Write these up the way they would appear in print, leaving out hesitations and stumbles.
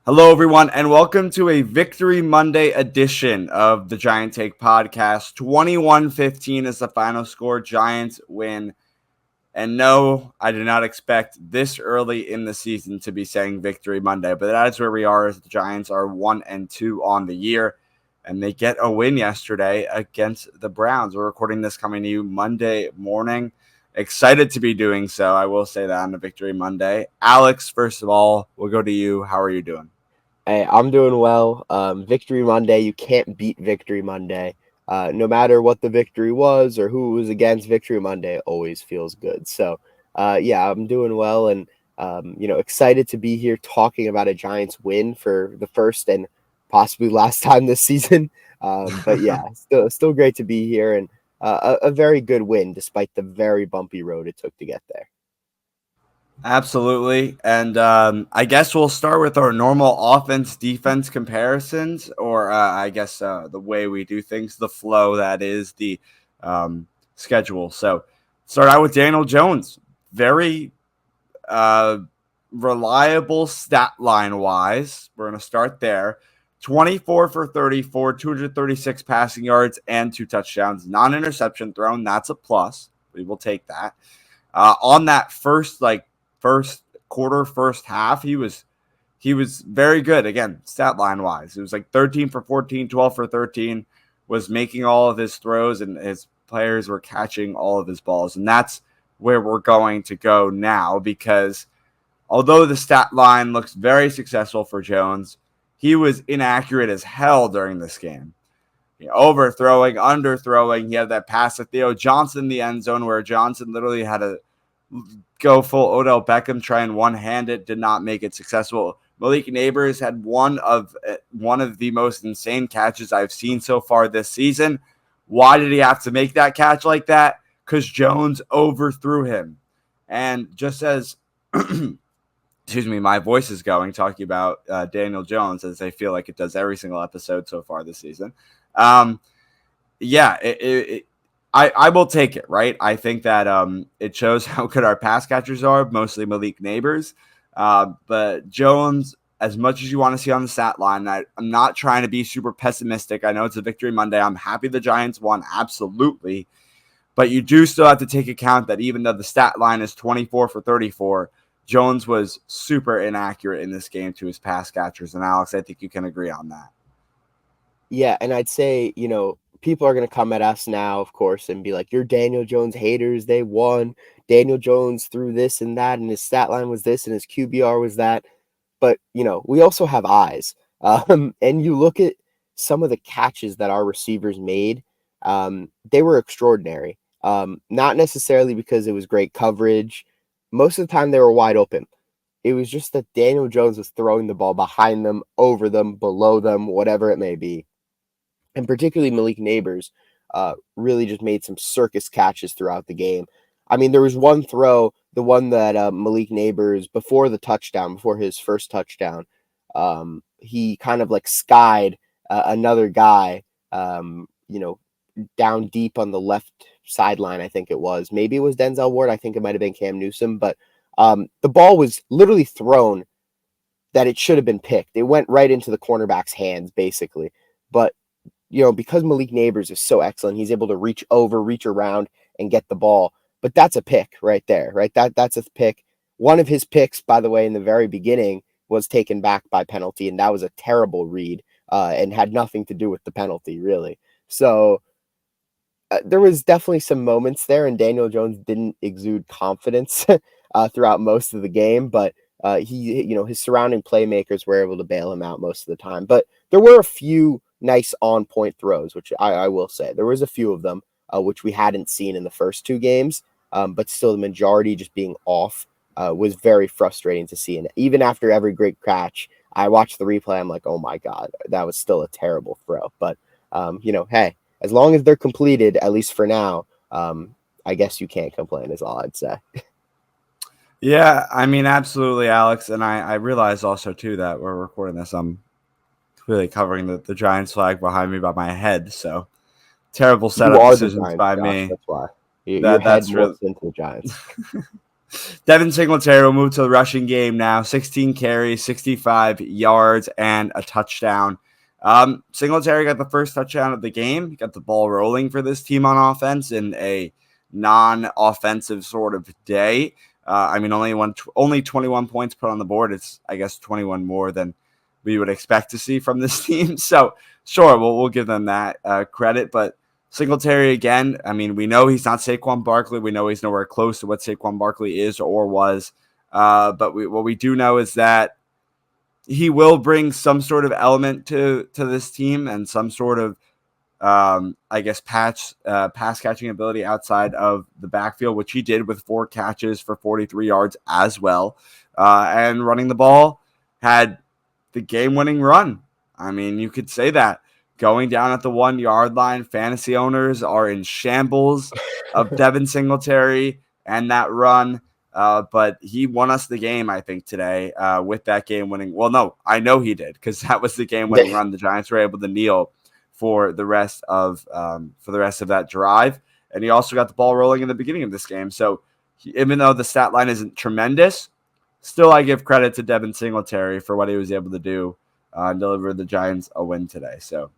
Hello, everyone, and welcome to a Victory Monday edition of the Giant Take podcast. 21-15 is the final score. Giants win. And no, I did not expect this early in the season to be saying Victory Monday, but that is where we are as the Giants are 1-2 on the year, and they get a win yesterday against the Browns. We're recording this coming to you Monday morning. Excited to be doing so. I will say that on a Victory Monday. Alex, first of all, we'll go to you. How are you doing? Hey, I'm doing well. Victory Monday, you can't beat Victory Monday. No matter what the victory was or who it was against, Victory Monday always feels good. So, yeah, I'm doing well and, excited to be here talking about a Giants win for the first and possibly last time this season. But yeah, still great to be here and a very good win despite the very bumpy road it took to get there. Absolutely. And I guess we'll start with our normal offense defense comparisons, or I guess the way we do things, the flow that is the schedule. So, start out with Daniel Jones. Very uh, reliable stat line wise. We're going to start there. 24 for 34, 236 passing yards, and 2 touchdowns. Non interception thrown. That's a plus. We will take that. On that first quarter, first half, he was very good. Again, stat line wise, it was like 13 for 14, 12 for 13. Was making all of his throws, and his players were catching all of his balls, and that's where we're going to go now. Because although the stat line looks very successful for Jones, he was inaccurate as hell during this game. Overthrowing, underthrowing. He had that pass to Theo Johnson in the end zone where Johnson literally had to go full Odell Beckham, try and one-hand it, did not make it successful. Malik Neighbors had one of the most insane catches I've seen so far this season. Why did he have to make that catch like that? Because Jones overthrew him. And just as excuse me, my voice is going talking about Daniel Jones, as I feel like it does every single episode so far this season. Um, yeah, I will take it, right? I think that it shows how good our pass catchers are, mostly Malik Neighbors. But Jones, as much as you want to see on the stat line, I'm not trying to be super pessimistic. I know it's a Victory Monday. I'm happy the Giants won, absolutely. But you do still have to take account that even though the stat line is 24 for 34, Jones was super inaccurate in this game to his pass catchers. And Alex, I think you can agree on that. Yeah, and I'd say, people are going to come at us now, of course, and be like, you're Daniel Jones haters. They won. Daniel Jones threw this and that, and his stat line was this, and his QBR was that. But, we also have eyes. And you look at some of the catches that our receivers made, they were extraordinary. Not necessarily because it was great coverage. Most of the time, they were wide open. It was just that Daniel Jones was throwing the ball behind them, over them, below them, whatever it may be, and particularly Malik Neighbors, really just made some circus catches throughout the game. I mean, there was one throw, the one that Malik Neighbors, before the touchdown, before his first touchdown, he kind of like skied another guy, down deep on the left sideline, I think it was. Maybe it was Denzel Ward. I think it might have been Cam Newsom, but the ball was literally thrown that it should have been picked. It went right into the cornerback's hands, basically. But because Malik Neighbors is so excellent, he's able to reach over, reach around, and get the ball. But that's a pick right there, right? That's a pick. One of his picks, by the way, in the very beginning was taken back by penalty, and that was a terrible read and had nothing to do with the penalty, really. So there was definitely some moments there, and Daniel Jones didn't exude confidence throughout most of the game, but his surrounding playmakers were able to bail him out most of the time. But there were a few nice on-point throws, which I will say. There was a few of them, which we hadn't seen in the first two games, but still the majority just being off was very frustrating to see. And even after every great catch, I watched the replay, I'm like, oh my God, that was still a terrible throw. But, hey, as long as they're completed, at least for now, I guess you can't complain is all I'd say. Yeah, I mean, absolutely, Alex. And I realize also, too, that we're recording this. I'm clearly covering the Giants flag behind me by my head. So terrible You setup are the decisions Giants, by Josh. me. That's why. Your head That's really morphs into the Giants. Devin Singletary will move to the rushing game now. 16 carries, 65 yards, and a touchdown. Singletary got the first touchdown of the game. He got the ball rolling for this team on offense in a non-offensive sort of day. Only 21 points put on the board. It's, I guess, 21 more than we would expect to see from this team. So, sure, we'll give them that credit. But Singletary, again, I mean, we know he's not Saquon Barkley. We know he's nowhere close to what Saquon Barkley is or was. But what we do know is that he will bring some sort of element to this team and some sort of, pass catching ability outside of the backfield, which he did with 4 catches for 43 yards as well. And running the ball, had the game-winning run. I mean, you could say that. Going down at the 1-yard line, fantasy owners are in shambles of Devin Singletary and that run. But he won us the game, I think, today with that game-winning. Well, no, I know he did, because that was the game-winning run. The Giants were able to kneel for the rest of that drive, and he also got the ball rolling in the beginning of this game. So even though the stat line isn't tremendous, still I give credit to Devin Singletary for what he was able to do and deliver the Giants a win today. So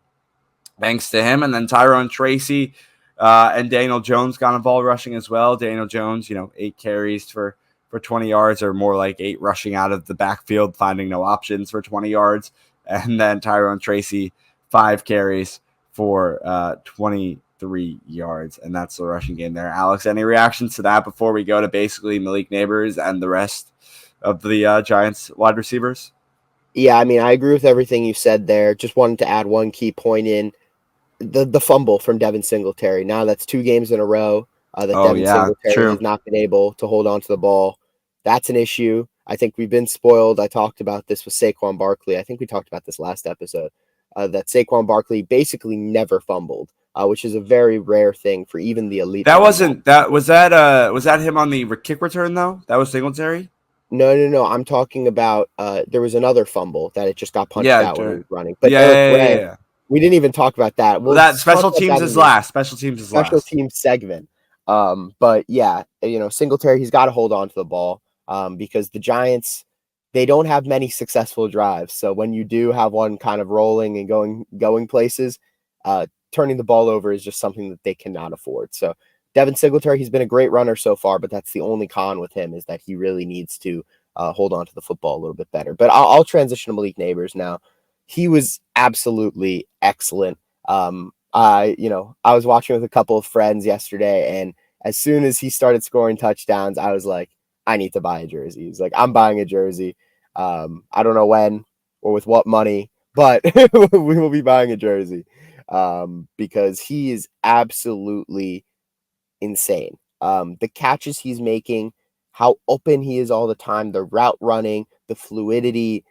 thanks to him. And then Tyrone Tracy and Daniel Jones got involved rushing as well. Daniel Jones, 8 carries for 20 yards, or more like 8 rushing out of the backfield, finding no options for 20 yards. And then Tyrone Tracy, 5 carries for 23 yards. And that's the rushing game there. Alex, any reactions to that before we go to basically Malik Nabers and the rest of the Giants wide receivers? Yeah, I mean, I agree with everything you said there. Just wanted to add one key point in. The fumble from Devin Singletary. Now that's 2 games in a row that Devin Singletary has not been able to hold on to the ball. That's an issue. I think we've been spoiled. I talked about this with Saquon Barkley. I think we talked about this last episode, that Saquon Barkley basically never fumbled, which is a very rare thing for even the elite. Was that him on the kick return though? That was Singletary? No. I'm talking about there was another fumble that it just got punched out when he was running. But Eric Gray, we didn't even talk about that. Well, that special teams is last. Special teams segment. But yeah, Singletary, he's got to hold on to the ball because the Giants, they don't have many successful drives. So when you do have one kind of rolling and going places, turning the ball over is just something that they cannot afford. So Devin Singletary, he's been a great runner so far, but that's the only con with him, is that he really needs to hold on to the football a little bit better. But I'll transition to Malik Nabers now. He was absolutely excellent. I was watching with a couple of friends yesterday, and as soon as he started scoring touchdowns, I was like, I need to buy a jersey. He's like, I'm buying a jersey. I don't know when or with what money, but we will be buying a jersey because he is absolutely insane. The catches he's making, how open he is all the time, the route running, the fluidity.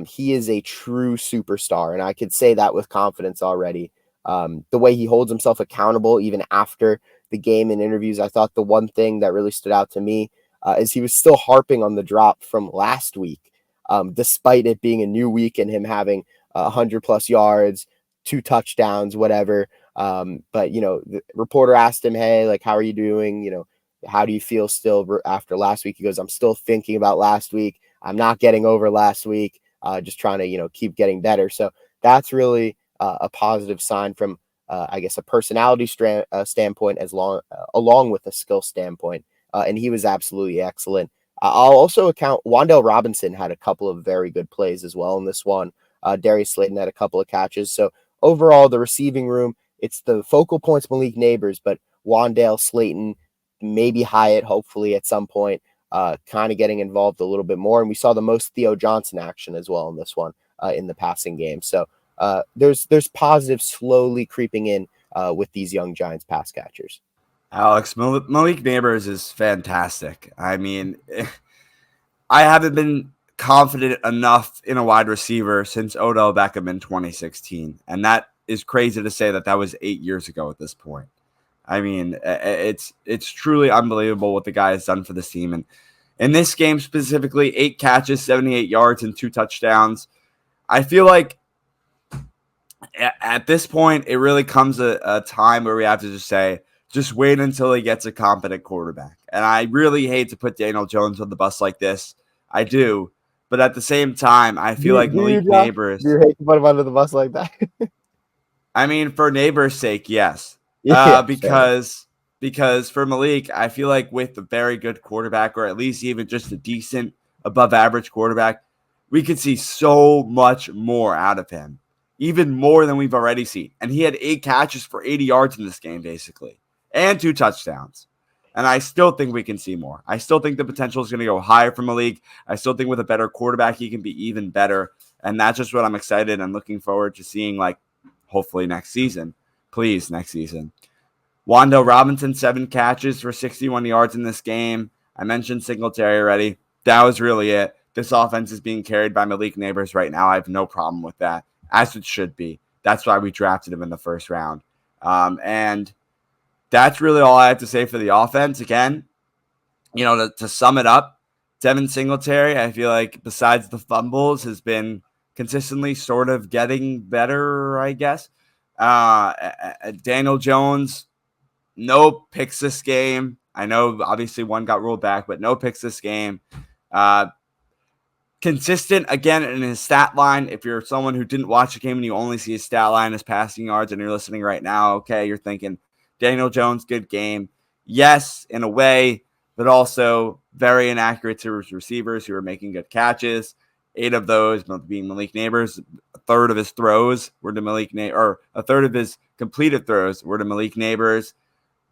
He is a true superstar, and I could say that with confidence already. The way he holds himself accountable, even after the game in interviews, I thought the one thing that really stood out to me is he was still harping on the drop from last week, despite it being a new week and him having 100+ yards, 2 touchdowns, whatever. But the reporter asked him, "Hey, like, how are you doing? How do you feel still after last week?" He goes, "I'm still thinking about last week. I'm not getting over last week. Just trying to, keep getting better." So that's really a positive sign from, I guess, a personality standpoint, along with a skill standpoint. And he was absolutely excellent. I'll also account Wan'Dale Robinson had a couple of very good plays as well in this one. Darius Slayton had a couple of catches. So overall, the receiving room, it's the focal points Malik Nabers, but Wan'Dale, Slayton, maybe Hyatt, hopefully at some point, kind of getting involved a little bit more. And we saw the most Theo Johnson action as well in this one in the passing game. So there's positives slowly creeping in with these young Giants pass catchers. Alex, Malik Nabers is fantastic. I mean, I haven't been confident enough in a wide receiver since Odell Beckham in 2016. And that is crazy to say that was 8 years ago at this point. I mean, it's truly unbelievable what the guy has done for this team. And in this game specifically, 8 catches, 78 yards, and 2 touchdowns. I feel like at this point, it really comes a time where we have to just say Just wait until he gets a competent quarterback. And I really hate to put Daniel Jones on the bus like this. I do. But at the same time, I feel like Malik Neighbors. Do you hate to put him under the bus like that? I mean, for Neighbors' sake, yes. Yeah, because for Malik, I feel like with a very good quarterback, or at least even just a decent above average quarterback, we could see so much more out of him, even more than we've already seen. And he had 8 catches for 80 yards in this game, basically, and 2 touchdowns. And I still think we can see more. I still think the potential is going to go higher for Malik. I still think with a better quarterback, he can be even better. And that's just what I'm excited and looking forward to seeing, like, hopefully next season. Please, next season. Wando Robinson, 7 catches for 61 yards in this game. I mentioned Singletary already. That was really it. This offense is being carried by Malik Neighbors right now. I have no problem with that, as it should be. That's why we drafted him in the first round. And that's really all I have to say for the offense. Again, to sum it up, Devin Singletary, I feel like besides the fumbles, has been consistently sort of getting better, I guess. Daniel Jones, no picks this game. I know obviously one got ruled back, but no picks this game. Consistent again in his stat line. If you're someone who didn't watch the game and you only see his stat line as passing yards and you're listening right now, okay, you're thinking Daniel Jones, good game. Yes, in a way, but also very inaccurate to his receivers who are making good catches. 8 of those being Malik Neighbors. A third of his throws were to Malik Neighbors, or a third of his completed throws were to Malik Neighbors.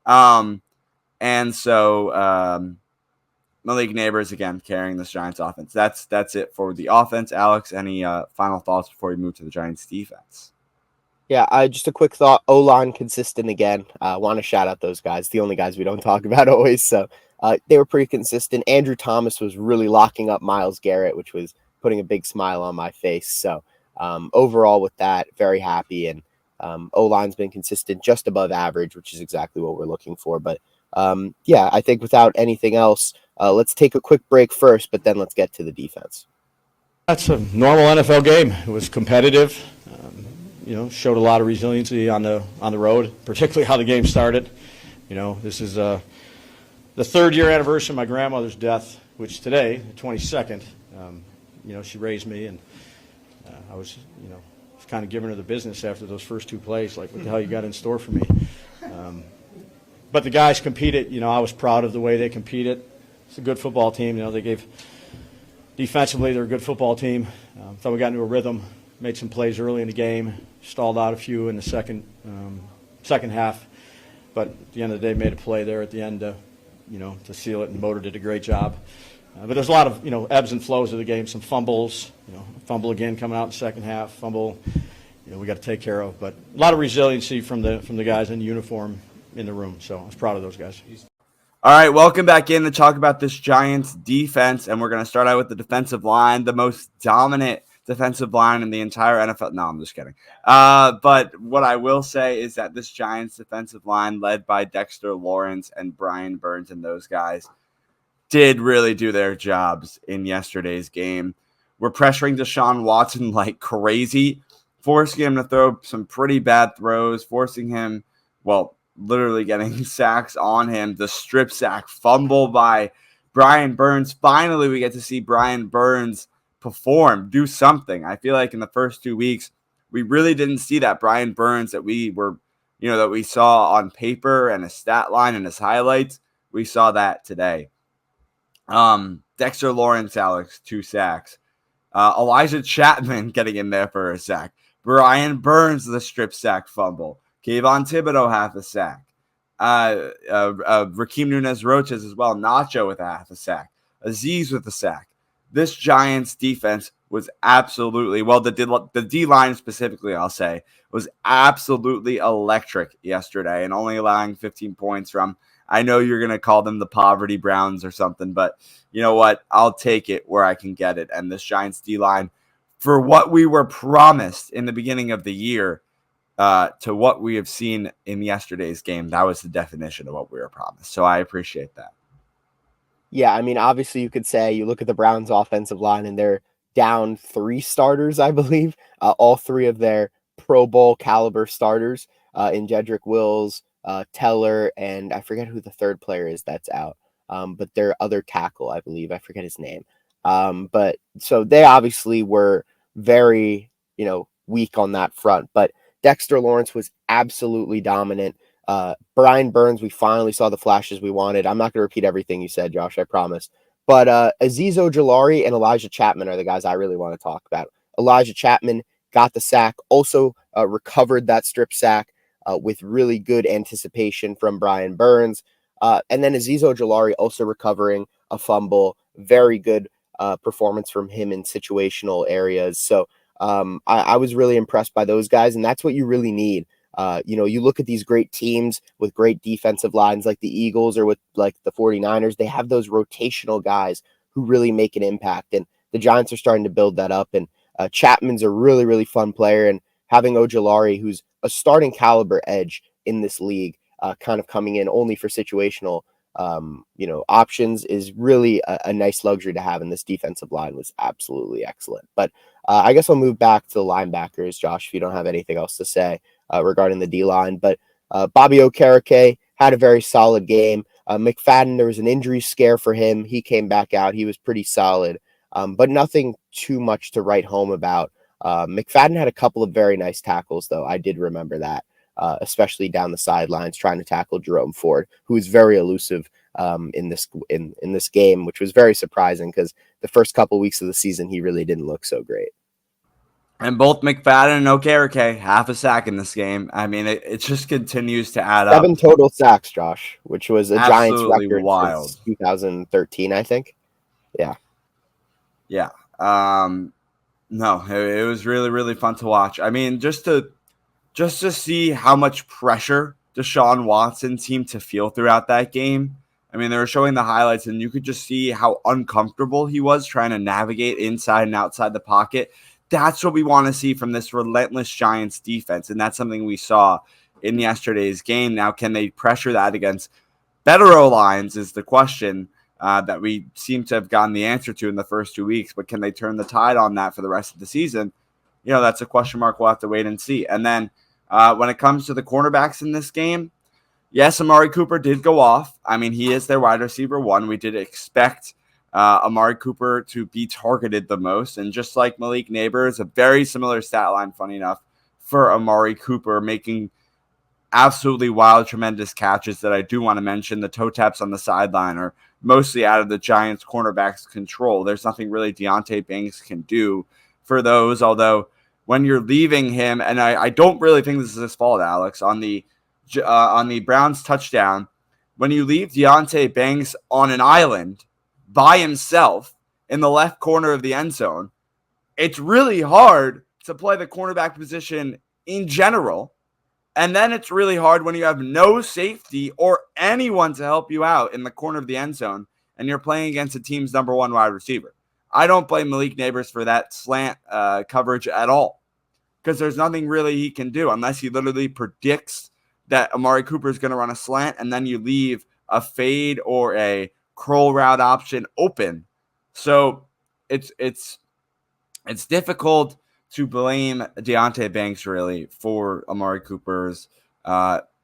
And so Malik Neighbors again carrying this Giants offense. That's it for the offense. Alex, any final thoughts before we move to the Giants defense? Yeah, just a quick thought. O-line consistent again. Want to shout out those guys. The only guys we don't talk about always. So they were pretty consistent. Andrew Thomas was really locking up Myles Garrett, which was putting a big smile on my face. So overall with that, very happy. And O-line's been consistent, just above average, which is exactly what we're looking for. But yeah, I think without anything else, let's take a quick break first, but then let's get to the defense. That's a normal NFL game. It was competitive. Showed a lot of resiliency on the road, particularly how the game started. This is the 3rd year anniversary of my grandmother's death, which today, the 22nd, she raised me, and I was, kind of giving her the business after those first 2 plays, like, what the hell you got in store for me? But the guys competed. I was proud of the way they competed. It's a good football team. They gave defensively, they're a good football team. Thought we got into a rhythm, made some plays early in the game, stalled out a few in the second half, but at the end of the day, made a play there at the end to seal it, and Motor did a great job. But there's a lot of ebbs and flows of the game. Some fumbles, fumble again coming out in the second half, fumble, we got to take care of. But a lot of resiliency from the guys in uniform in the room. So I was proud of those guys. All right, welcome back in to talk about this Giants defense, and we're going to start out with the defensive line, the most dominant defensive line in the entire NFL. No, I'm just kidding. But what I will say is that this Giants defensive line, led by Dexter Lawrence and Brian Burns and those guys, did really do their jobs in yesterday's game. We're pressuring Deshaun Watson like crazy, forcing him to throw some pretty bad throws, forcing him, literally getting sacks on him. The strip sack fumble by Brian Burns. Finally, we get to see Brian Burns perform, do something. I feel like in the first 2 weeks, we really didn't see that Brian Burns that we were, that we saw on paper and his stat line and his highlights. We saw that today. Dexter Lawrence, Alex, 2 sacks. Elijah Chapman getting in there for a sack. Brian Burns, the strip sack fumble. Kayvon Thibodeau, half a sack. Rakeem Nunez-Roches as well. Nacho with a half a sack. Azeez with a sack. This Giants defense was absolutely, the D-line specifically, I'll say, was absolutely electric yesterday, and only allowing 15 points from, I know you're going to call them the Poverty Browns or something, but you know what? I'll take it where I can get it. And this Giants D-line, for what we were promised in the beginning of the year, to what we have seen in yesterday's game, that was the definition of what we were promised. So I appreciate that. Yeah, I mean, obviously you could say you look at the Browns offensive line and they're down 3 starters, I believe, all 3 of their Pro Bowl caliber starters in Jedrick Wills, Teller, and I forget who the third player is that's out. But their other tackle, I believe, I forget his name. But so they obviously were very, weak on that front. But Dexter Lawrence was absolutely dominant. Brian Burns, we finally saw the flashes we wanted. I'm not going to repeat everything you said, Josh, I promise. But Azeez Ojulari and Elijah Chapman are the guys I really want to talk about. Elijah Chapman got the sack, also recovered that strip sack with really good anticipation from Brian Burns. And then Azeez Ojulari also recovering a fumble. Very good performance from him in situational areas. So I was really impressed by those guys, and that's what you really need. You look at these great teams with great defensive lines like the Eagles or with like the 49ers, they have those rotational guys who really make an impact. And the Giants are starting to build that up. And Chapman's a really, really fun player. And having Ojulari, who's a starting caliber edge in this league, kind of coming in only for situational, options is really a nice luxury to have. And this defensive line was absolutely excellent. But I guess I'll move back to the linebackers, Josh, if you don't have anything else to say regarding the D-line. But Bobby Okereke had a very solid game. McFadden, there was an injury scare for him. He came back out. He was pretty solid, but nothing too much to write home about. McFadden had a couple of very nice tackles, though. I did remember that, especially down the sidelines trying to tackle Jerome Ford, who is very elusive in this game, which was very surprising because the first couple weeks of the season, he really didn't look so great. And both McFadden and Okereke, half a sack in this game. I mean, it just continues to add 7 up. total sacks, Josh, which was a Giants Absolutely record wild. since 2013, I think. Yeah. Yeah. No, it was really, really fun to watch. I mean, just to see how much pressure Deshaun Watson seemed to feel throughout that game. I mean, they were showing the highlights, and you could just see how uncomfortable he was trying to navigate inside and outside the pocket. That's what we want to see from this relentless Giants defense, and that's something we saw in yesterday's game. Now, can they pressure that against better O-lines is the question that we seem to have gotten the answer to in the first 2 weeks, but can they turn the tide on that for the rest of the season? That's a question mark. We'll have to wait and see. And then when it comes to the cornerbacks in this game, yes, Amari Cooper did go off. I mean, he is their wide receiver one. We did expect Amari Cooper to be targeted the most. And just like Malik Neighbors, a very similar stat line, funny enough, for Amari Cooper, making absolutely wild, tremendous catches that I do want to mention. The toe taps on the sideline are mostly out of the Giants' cornerbacks' control. There's nothing really Deonte Banks can do for those, although when you're leaving him, and I don't really think this is his fault, Alex, on the Browns touchdown, when you leave Deonte Banks on an island by himself in the left corner of the end zone, it's really hard to play the cornerback position in general. And then it's really hard when you have no safety or anyone to help you out in the corner of the end zone and you're playing against a team's number one wide receiver. I don't blame Malik Neighbors for that slant coverage at all because there's nothing really he can do unless he literally predicts that Amari Cooper is going to run a slant and then you leave a fade or a curl route option open. So it's difficult to blame Deonte Banks really for Amari Cooper's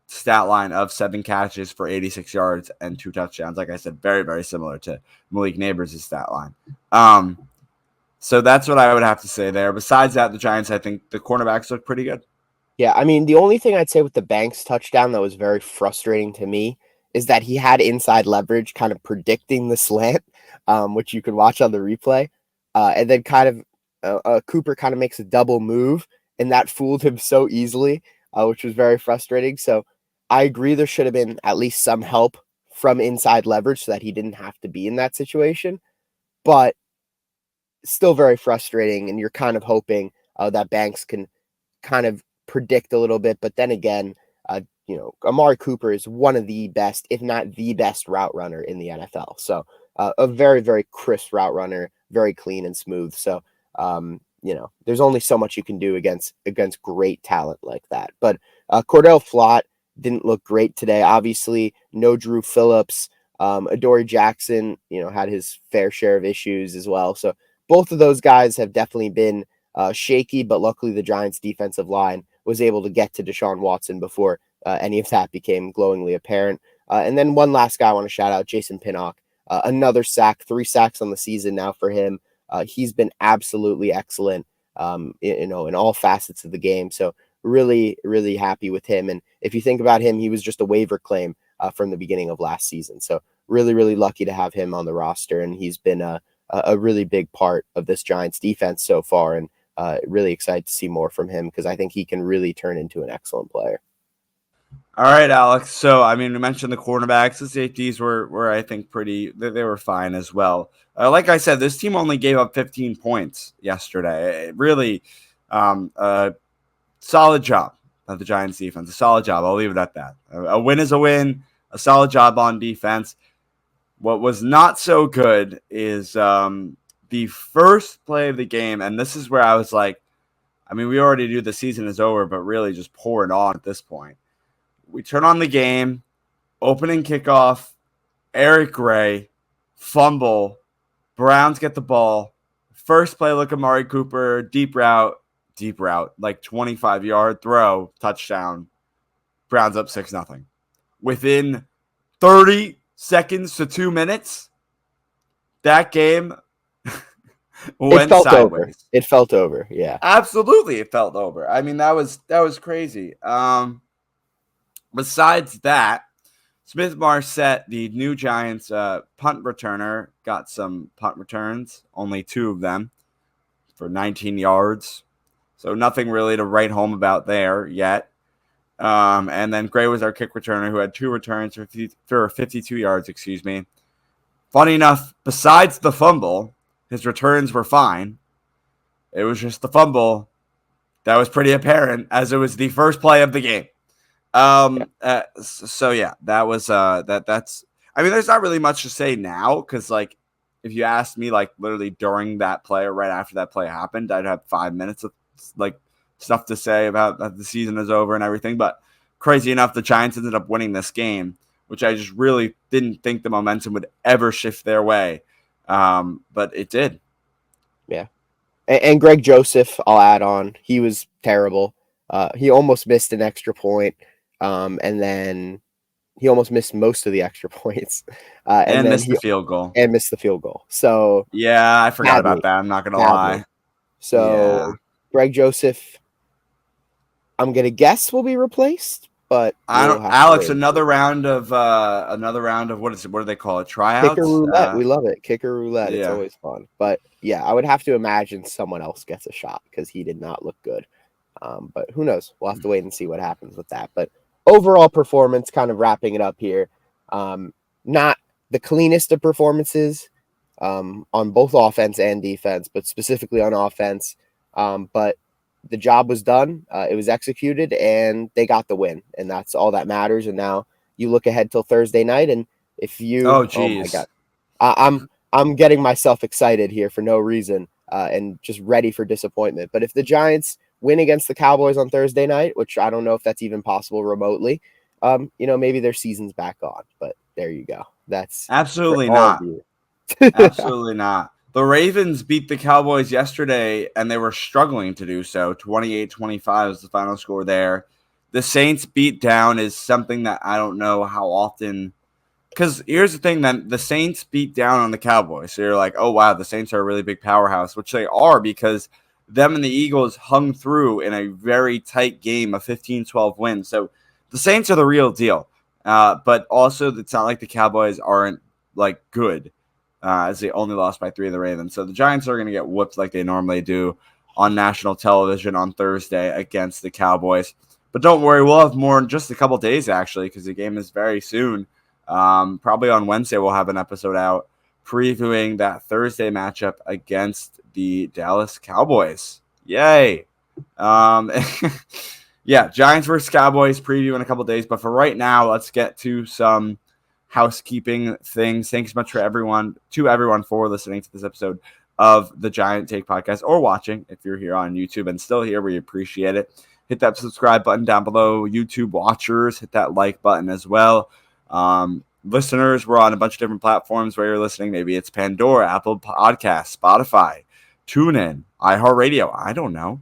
stat line of 7 catches for 86 yards and 2 touchdowns. Like I said, very, very similar to Malik Neighbors' stat line. So that's what I would have to say there. Besides that, the Giants, I think the cornerbacks look pretty good. Yeah, I mean, the only thing I'd say with the Banks touchdown that was very frustrating to me is that he had inside leverage kind of predicting the slant, which you can watch on the replay. And then kind of Cooper kind of makes a double move, and that fooled him so easily, which was very frustrating. So I agree there should have been at least some help from inside leverage so that he didn't have to be in that situation. But still very frustrating, and you're kind of hoping that Banks can kind of predict a little bit. But then again, Amari Cooper is one of the best, if not the best route runner in the NFL. So a very, very crisp route runner, very clean and smooth. So, there's only so much you can do against great talent like that. But Cordell Flott didn't look great today. Obviously, no Drew Phillips. Adoree Jackson, had his fair share of issues as well. So both of those guys have definitely been shaky, but luckily the Giants defensive line was able to get to Deshaun Watson before any of that became glowingly apparent. And then one last guy I want to shout out, Jason Pinnock. Another sack, 3 sacks on the season now for him. He's been absolutely excellent, in all facets of the game. So really, really happy with him. And if you think about him, he was just a waiver claim from the beginning of last season. So really, really lucky to have him on the roster. And he's been a really big part of this Giants defense so far. And really excited to see more from him because I think he can really turn into an excellent player. All right, Alex. So, I mean, we mentioned the cornerbacks. The safeties were I think, they were fine as well. Like I said, this team only gave up 15 points yesterday. Really, a solid job of the Giants defense. A solid job. I'll leave it at that. A win is a win. A solid job on defense. What was not so good is the first play of the game, and this is where I was like, I mean, we already knew the season is over, but really just pour it on at this point. We turn on the game, opening kickoff, Eric Gray, fumble, Browns get the ball. First play, look at Amari Cooper, deep route, like 25-yard throw, touchdown. Browns up 6-0. Within 30 seconds to 2 minutes, that game went sideways. It felt over, yeah. Absolutely, it felt over. I mean, that was crazy. Besides that, Smith-Marsette, the new Giants punt returner, got some punt returns, only 2 of them for 19 yards. So nothing really to write home about there yet. And then Gray was our kick returner who had 2 returns for 52 yards, Funny enough, besides the fumble, his returns were fine. It was just the fumble that was pretty apparent as it was the first play of the game. So yeah, that was that's. I mean, there's not really much to say now because, like, if you asked me, like, literally during that play or right after that play happened, I'd have 5 minutes of like stuff to say about that the season is over and everything. But crazy enough, the Giants ended up winning this game, which I just really didn't think the momentum would ever shift their way. But it did. Yeah. And Greg Joseph, I'll add on, he was terrible. He almost missed an extra point. And then he almost missed most of the extra points. And missed the field goal. And missed the field goal. So yeah, I forgot about that. I'm not going to lie. So Greg Joseph, I'm going to guess will be replaced, but Alex, another round of what is it? What do they call it? Tryouts? Kicker roulette. We love it. Kicker roulette. Yeah. It's always fun. But yeah, I would have to imagine someone else gets a shot because he did not look good. But who knows? We'll have to wait and see what happens with that. But overall performance, kind of wrapping it up here. Not the cleanest of performances on both offense and defense, but specifically on offense. But the job was done. It was executed, and they got the win, and that's all that matters. And now you look ahead till Thursday night, and if you, oh my God, I'm getting myself excited here for no reason, and just ready for disappointment. But if the Giants win against the Cowboys on Thursday night, which I don't know if that's even possible remotely, maybe their season's back on. But there you go. That's absolutely not. Absolutely not. The Ravens beat the Cowboys yesterday, and they were struggling to do so. 28-25 is the final score there. The Saints beat down is something that I don't know how often. Because here's the thing, then the Saints beat down on the Cowboys. So you're like, oh, wow, the Saints are a really big powerhouse, which they are because them and the Eagles hung through in a very tight game, a 15-12 win. So the Saints are the real deal. But also, it's not like the Cowboys aren't, like, good. As they only lost by 3 of the Ravens. So the Giants are going to get whooped like they normally do on national television on Thursday against the Cowboys. But don't worry, we'll have more in just a couple days, actually, because the game is very soon. Probably on Wednesday, we'll have an episode out previewing that Thursday matchup against the Dallas Cowboys. Yay. Yeah, Giants versus Cowboys preview in a couple days. But for right now, let's get to some housekeeping things. Thanks so much to everyone for listening to this episode of the Giant Take Podcast or watching if you're here on YouTube and still here. We appreciate it. Hit that subscribe button down below. YouTube watchers, hit that like button as well. Listeners, we're on a bunch of different platforms where you're listening. Maybe it's Pandora, Apple Podcasts, Spotify, TuneIn, iHeartRadio. I don't know.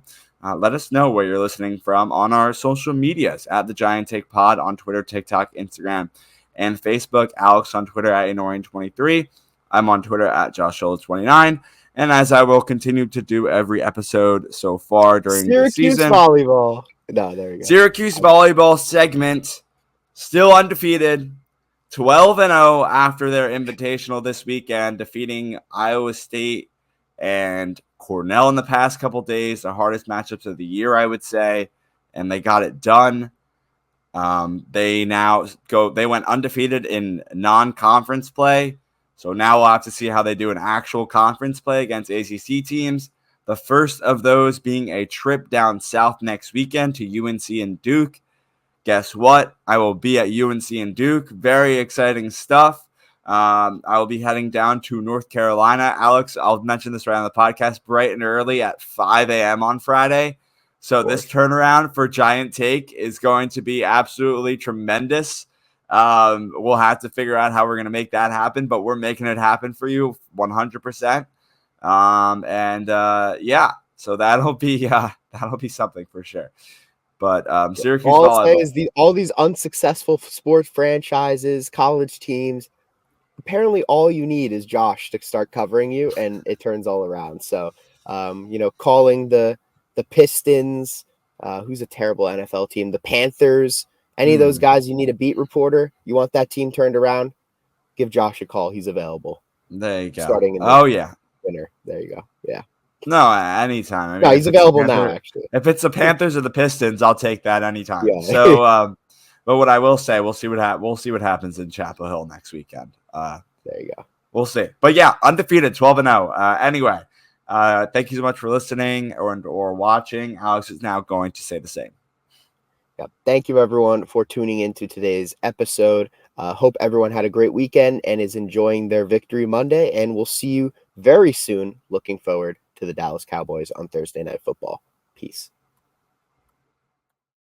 let us know where you're listening from on our social medias at the Giant Take Pod on Twitter, TikTok, Instagram, and Facebook. Alex on Twitter at Anorian23. I'm on Twitter at JoshOla29. And as I will continue to do every episode so far during the season. Volleyball. No, there you go. Syracuse volleyball segment, still undefeated, 12-0 after their invitational this weekend, defeating Iowa State and Cornell in the past couple days, the hardest matchups of the year, I would say, and they got it done. They went undefeated in non-conference play, so now we'll have to see how they do in actual conference play against ACC teams. The first of those being a trip down south next weekend to UNC and Duke. Guess what? I will be at UNC and Duke. Very exciting stuff. I will be heading down to North Carolina. Alex, I'll mention this right on the podcast, bright and early at 5 a.m. on Friday. So this turnaround for Giant Take is going to be absolutely tremendous. We'll have to figure out how we're going to make that happen, but we're making it happen for you 100%. So that'll be something for sure. But Syracuse all volleyball. I'll say is all these unsuccessful sports franchises, college teams, apparently all you need is Josh to start covering you, and it turns all around. So, calling the Pistons, who's a terrible NFL team, the Panthers, any of those guys you need a beat reporter, you want that team turned around, give Josh a call. He's available. There you go. Starting in winter. There you go. Yeah. No, anytime. I mean, no, he's available now, actually. If it's the Panthers or the Pistons, I'll take that anytime. Yeah. So, but what I will say, we'll see what happens in Chapel Hill next weekend. There you go. We'll see. But yeah, undefeated, 12-0. Anyway, thank you so much for listening or watching. Alex is now going to say the same. Yeah. Thank you, everyone, for tuning into today's episode. Hope everyone had a great weekend and is enjoying their Victory Monday. And we'll see you very soon. Looking forward to the Dallas Cowboys on Thursday Night Football. Peace.